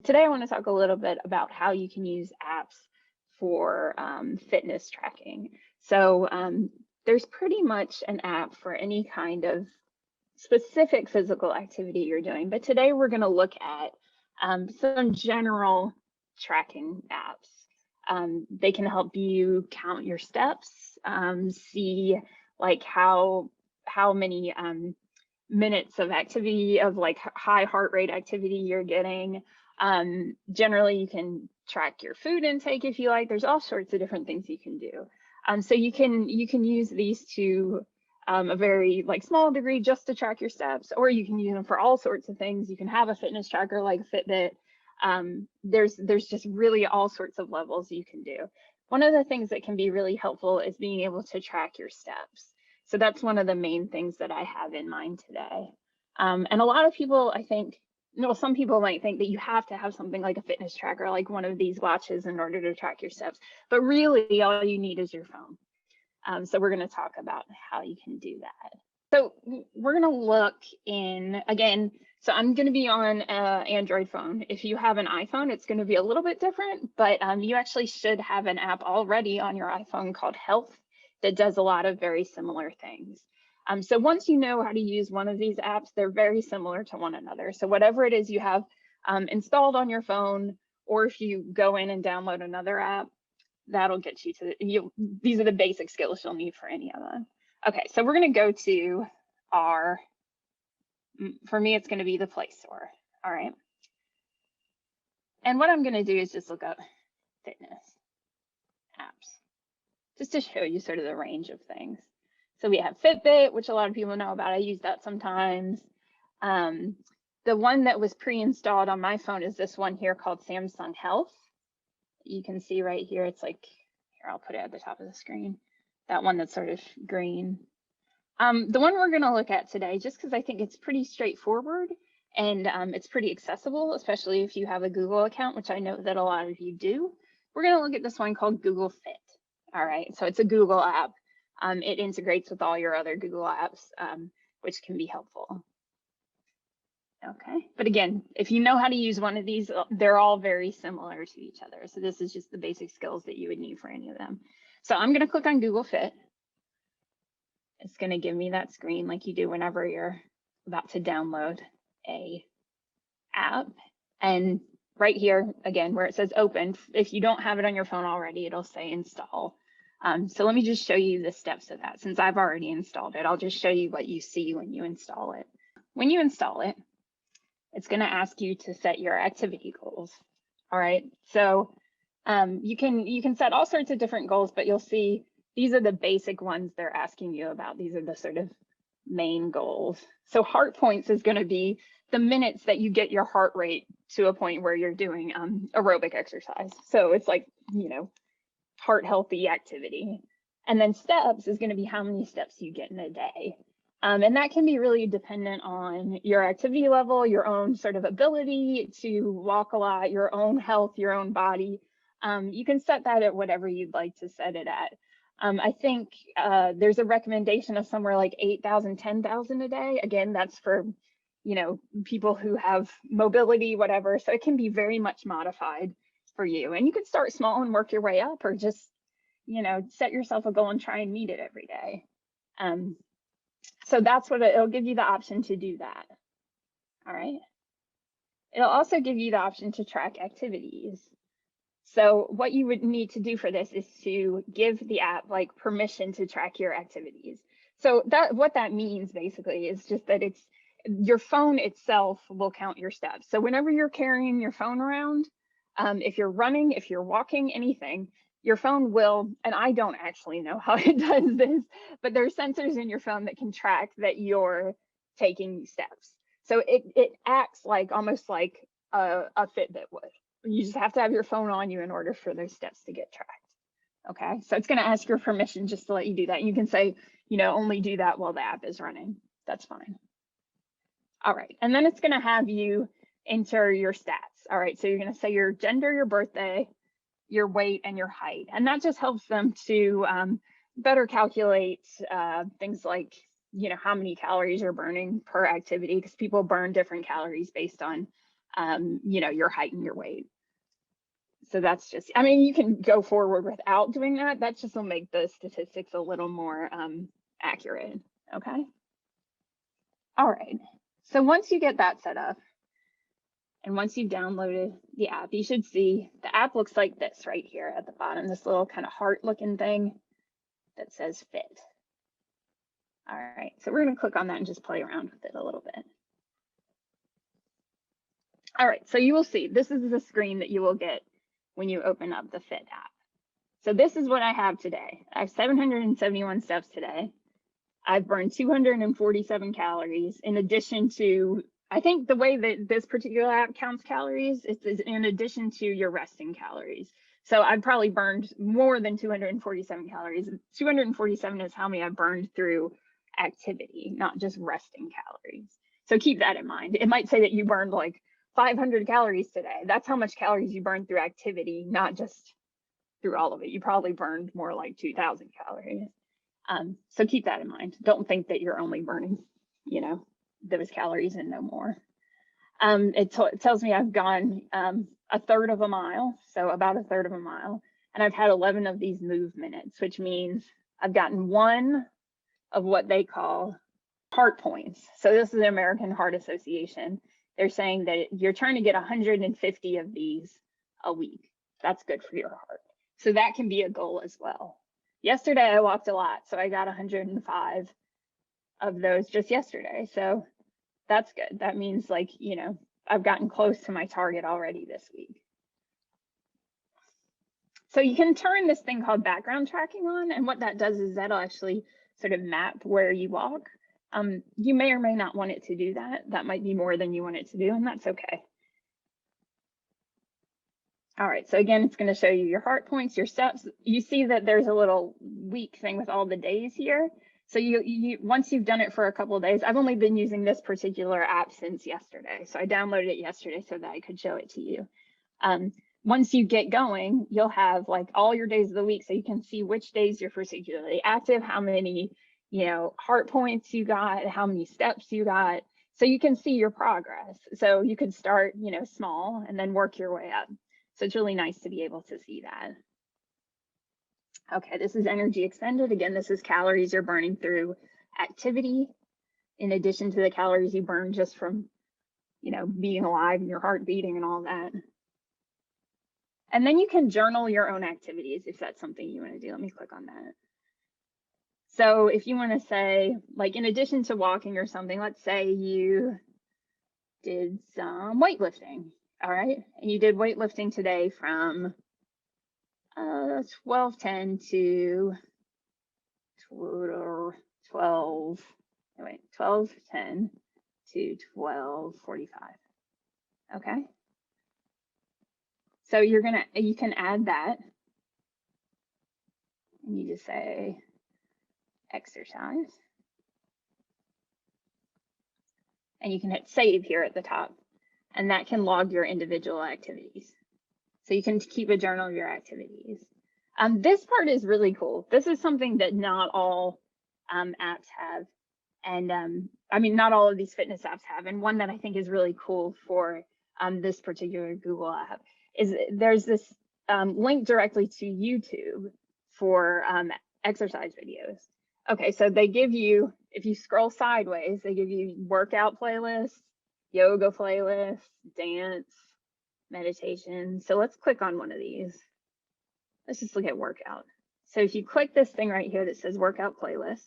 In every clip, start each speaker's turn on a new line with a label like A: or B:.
A: Today, I want to talk a little bit about how you can use apps for fitness tracking. There's pretty much an app for any kind of specific physical activity you're doing. But today, we're going to look at some general tracking apps. They can help you count your steps, see like how many minutes of activity of like high heart rate activity you're getting. Generally, you can track your food intake if you like. There's all sorts of different things you can do. So you can use these to a very like small degree just to track your steps, or you can use them for all sorts of things. You can have a fitness tracker like Fitbit. There's just really all sorts of levels you can do. One of the things that can be really helpful is being able to track your steps. So that's one of the main things that I have in mind today. And a lot of people, I think, some people might think that you have to have something like a fitness tracker, like one of these watches, in order to track your steps. But really, all you need is your phone. So we're going to talk about how you can do that. So we're going to look in, again, so I'm going to be on an Android phone. If you have an iPhone, it's going to be a little bit different, but you actually should have an app already on your iPhone called Health that does a lot of very similar things. So once you know how to use one of these apps, they're very similar to one another. So whatever it is you have installed on your phone, or if you go in and download another app, that'll get you to, these are the basic skills you'll need for any of them. Okay, so we're gonna go to our, for me, it's gonna be the Play Store, all right? And what I'm gonna do is just look up fitness apps, just to show you sort of the range of things. So we have Fitbit, which a lot of people know about. I use that sometimes. The one that was pre-installed on my phone is this one here called Samsung Health. You can see right here, it's like, here, I'll put it at the top of the screen. That one that's sort of green. The one we're gonna look at today, just because I think it's pretty straightforward and it's pretty accessible, especially if you have a Google account, which I know that a lot of you do. We're gonna look at this one called Google Fit. All right, so it's a Google app. It integrates with all your other Google apps, which can be helpful. Okay, but again, if you know how to use one of these, they're all very similar to each other. So this is just the basic skills that you would need for any of them. So I'm going to click on Google Fit. It's going to give me that screen like you do whenever you're about to download a app. And right here, again, where it says open, if you don't have it on your phone already, it'll say install. So let me just show you the steps of that. Since I've already installed it, I'll just show you what you see when you install it. When you install it, it's going to ask you to set your activity goals. All right, so you can set all sorts of different goals, but you'll see these are the basic ones they're asking you about. These are the sort of main goals. So heart points is going to be the minutes that you get your heart rate to a point where you're doing aerobic exercise. So it's like, heart healthy activity. And then steps is going to be how many steps you get in a day. And that can be really dependent on your activity level, your own sort of ability to walk a lot, your own health, your own body. You can set that at whatever you'd like to set it at. I think there's a recommendation of somewhere like 8,000, 10,000 a day. Again, that's for, people who have mobility, whatever. So it can be very much modified for you. And you can start small and work your way up, or just, set yourself a goal and try and meet it every day. So that's what it'll give you the option to do that. All right. It'll also give you the option to track activities. So what you would need to do for this is to give the app like permission to track your activities. So what that means basically is just that it's your phone itself will count your steps. So whenever you're carrying your phone around, if you're running, if you're walking, anything, your phone will, and I don't actually know how it does this, but there are sensors in your phone that can track that you're taking steps. So it acts like almost like a Fitbit would. You just have to have your phone on you in order for those steps to get tracked. Okay, so it's going to ask your permission just to let you do that. You can say, only do that while the app is running. That's fine. All right, and then it's going to have you enter your stats. All right, so you're going to say your gender, your birthday, your weight, and your height. And that just helps them to better calculate things like, how many calories you're burning per activity, because people burn different calories based on you know, your height and your weight. So that's just, I mean, you can go forward without doing that. That just will make the statistics a little more accurate. Okay. All right. So once you get that set up, and once you've downloaded the app, you should see the app looks like this right here at the bottom, this little kind of heart looking thing that says Fit. All right, so we're going to click on that and just play around with it a little bit. All right, so you will see this is the screen that you will get when you open up the Fit app. So this is what I have today. I have 771 steps today. I've burned 247 calories in addition to, I think the way that this particular app counts calories is in addition to your resting calories. So I've probably burned more than 247 calories. 247 is how many I've burned through activity, not just resting calories. So keep that in mind. It might say that you burned like 500 calories today. That's how much calories you burned through activity, not just through all of it. You probably burned more like 2,000 calories. So keep that in mind. Don't think that you're only burning, you know, those calories and no more. It tells me I've gone a third of a mile, so about a third of a mile, and I've had 11 of these move minutes, which means I've gotten one of what they call heart points. So this is the American Heart Association. They're saying that you're trying to get 150 of these a week. That's good for your heart. So that can be a goal as well. Yesterday I walked a lot, so I got 105 of those just yesterday. So that's good. That means, like, you know, I've gotten close to my target already this week. So you can turn this thing called background tracking on, and what that does is that'll actually sort of map where you walk. You may or may not want it to do that. That might be more than you want it to do, and that's okay. All right, so again, it's going to show you your heart points, your steps. You see that there's a little week thing with all the days here. So you once you've done it for a couple of days, I've only been using this particular app since yesterday. So I downloaded it yesterday so that I could show it to you. Once you get going, you'll have like all your days of the week, so you can see which days you're particularly active, how many, you know, heart points you got, how many steps you got. So you can see your progress. So you could start, you know, small and then work your way up. So it's really nice to be able to see that. Okay, this is energy expended. Again, this is calories you're burning through activity, in addition to the calories you burn just from, you know, being alive and your heart beating and all that. And then you can journal your own activities if that's something you want to do. Let me click on that. So if you want to say, like, in addition to walking or something, let's say you did some weightlifting. All right, and you did weightlifting today from 12:10 to 12:10 to 12:45. Okay, so you can add that, and you just say exercise, and you can hit save here at the top. And that can log your individual activities. So you can keep a journal of your activities. This part is really cool. This is something that not all apps have. And I mean, not all of these fitness apps have. And one that I think is really cool for this particular Google app is there's this link directly to YouTube for exercise videos. Okay, so they give you, if you scroll sideways, they give you workout playlists, yoga playlist, dance, meditation. So let's click on one of these. Let's just look at workout. So if you click this thing right here that says workout playlist,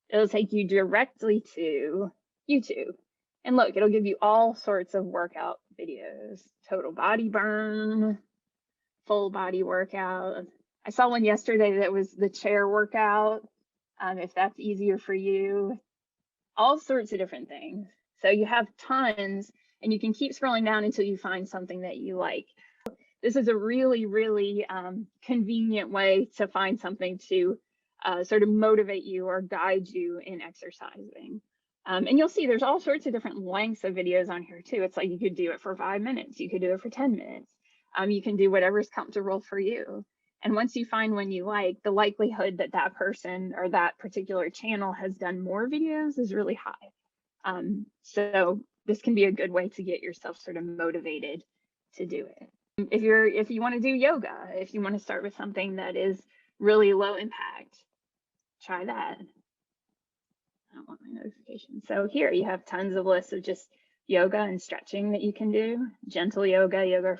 A: it'll take you directly to YouTube. And look, it'll give you all sorts of workout videos, total body burn, full body workout. I saw one yesterday that was the chair workout, if that's easier for you, all sorts of different things. So you have tons, and you can keep scrolling down until you find something that you like. This is a really, really convenient way to find something to sort of motivate you or guide you in exercising. And you'll see there's all sorts of different lengths of videos on here too. It's like you could do it for 5 minutes, you could do it for 10 minutes. You can do whatever's comfortable for you. And once you find one you like, the likelihood that that person or that particular channel has done more videos is really high. So this can be a good way to get yourself sort of motivated to do it. If you want to do yoga, if you want to start with something that is really low impact, try that. I don't want my notification. So here you have tons of lists of just yoga and stretching that you can do. Gentle yoga, yoga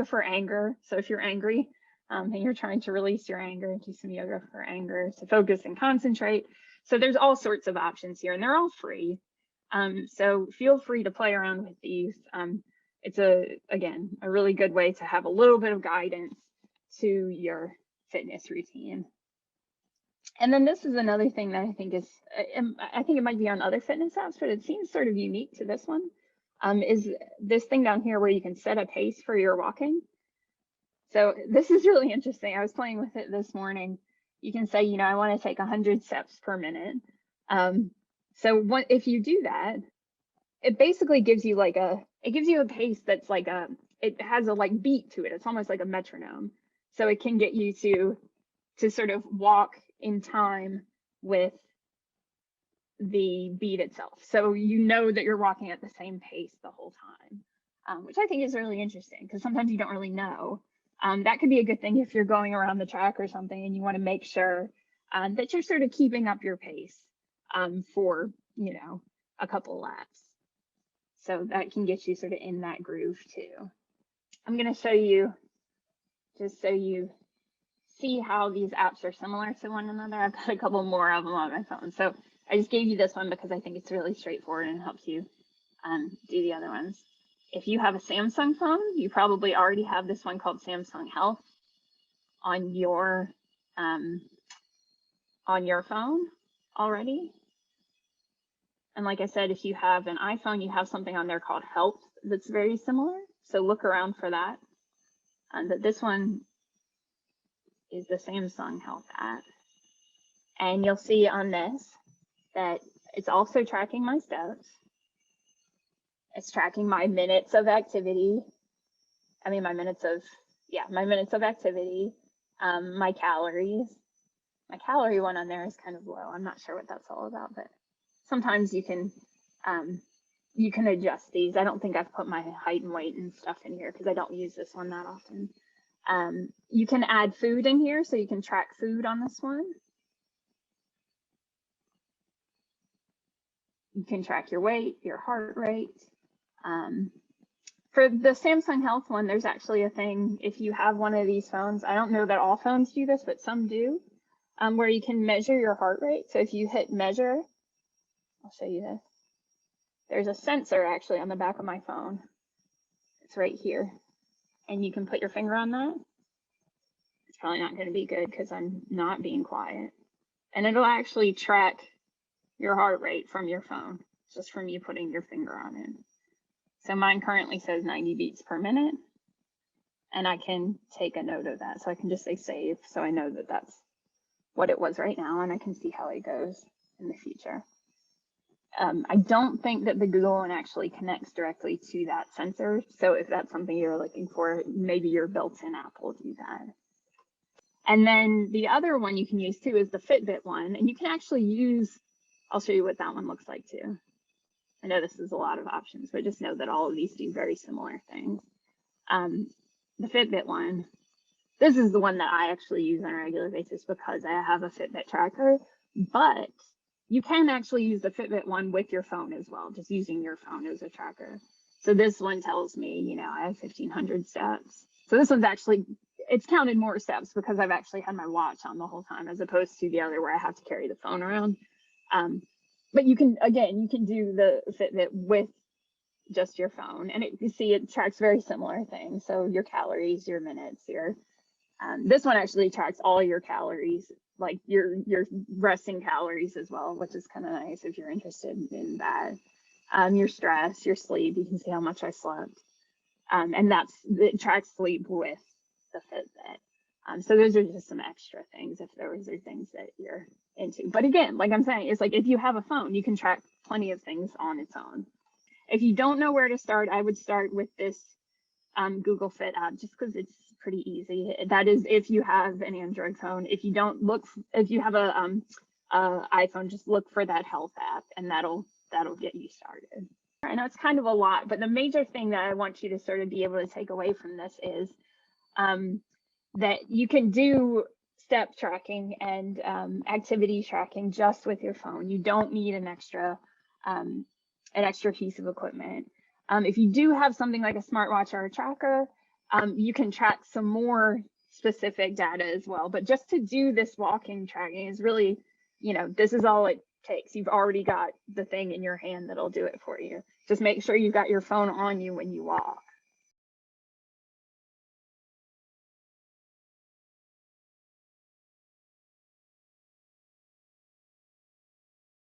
A: for anger. So if you're angry and you're trying to release your anger, do some yoga for anger, to focus and concentrate. So there's all sorts of options here, and they're all free. So feel free to play around with these. It's again, a really good way to have a little bit of guidance to your fitness routine. And then this is another thing that I think is, I think it might be on other fitness apps, but it seems sort of unique to this one, is this thing down here where you can set a pace for your walking. So this is really interesting. I was playing with it this morning. You can say, you know, I want to take 100 steps per minute. So if you do that, it basically gives you like a pace that's like it has a like beat to it. It's almost like a metronome. So it can get you to sort of walk in time with the beat itself. So you know that you're walking at the same pace the whole time, which I think is really interesting because sometimes you don't really know. That could be a good thing if you're going around the track or something and you want to make sure that you're sort of keeping up your pace for, you know, a couple laps. So that can get you sort of in that groove too. I'm going to show you, just so you see how these apps are similar to one another. I've got a couple more of them on my phone. So I just gave you this one because I think it's really straightforward and helps you do the other ones. If you have a Samsung phone, you probably already have this one called Samsung Health on your phone already. And like I said, if you have an iPhone, you have something on there called Health that's very similar. So look around for that. But this one is the Samsung Health app. And you'll see on this that it's also tracking my steps. It's tracking my minutes of activity. I mean, my minutes of activity, my calories. My calorie one on there is kind of low. I'm not sure what that's all about, but sometimes you can adjust these. I don't think I've put my height and weight and stuff in here because I don't use this one that often. You can add food in here, so you can track food on this one. You can track your weight, your heart rate. For the Samsung Health one, there's actually a thing, if you have one of these phones, I don't know that all phones do this, but some do, where you can measure your heart rate. So if you hit measure, I'll show you this. There's a sensor actually on the back of my phone. It's right here. And you can put your finger on that. It's probably not going to be good because I'm not being quiet. And it'll actually track your heart rate from your phone, just from you putting your finger on it. So mine currently says 90 beats per minute. And I can take a note of that. So I can just say save. So I know that that's what it was right now. And I can see how it goes in the future. I don't think that the Google one actually connects directly to that sensor. So if that's something you're looking for, maybe your built-in app will do that. And then the other one you can use too is the Fitbit one. And you can actually use, I'll show you what that one looks like too. I know this is a lot of options, but just know that all of these do very similar things. The Fitbit one, this is the one that I actually use on a regular basis because I have a Fitbit tracker, but you can actually use the Fitbit one with your phone as well, just using your phone as a tracker. So this one tells me, you know, I have 1,500 steps. So this one's actually, it's counted more steps because I've actually had my watch on the whole time, as opposed to the other where I have to carry the phone around. But you can, again, you can do the Fitbit with just your phone, and you see it tracks very similar things. So your calories, your minutes, your this one actually tracks all your calories, like your resting calories as well, which is kind of nice if you're interested in that. Your stress, your sleep, you can see how much I slept, and it tracks sleep with the Fitbit. So those are just some extra things if those are things that you're into. But again, like I'm saying, it's like if you have a phone, you can track plenty of things on its own. If you don't know where to start, I would start with this Google Fit app, just because it's pretty easy. That is if you have an Android phone. If you don't look, if you have a iPhone, just look for that health app, and that'll that'll get you started. I know it's kind of a lot, but the major thing that I want you to sort of be able to take away from this is that you can do step tracking and activity tracking just with your phone. You don't need an extra piece of equipment. If you do have something like a smartwatch or a tracker, you can track some more specific data as well. But just to do this walking tracking is really, this is all it takes. You've already got the thing in your hand that'll do it for you. Just make sure you've got your phone on you when you walk.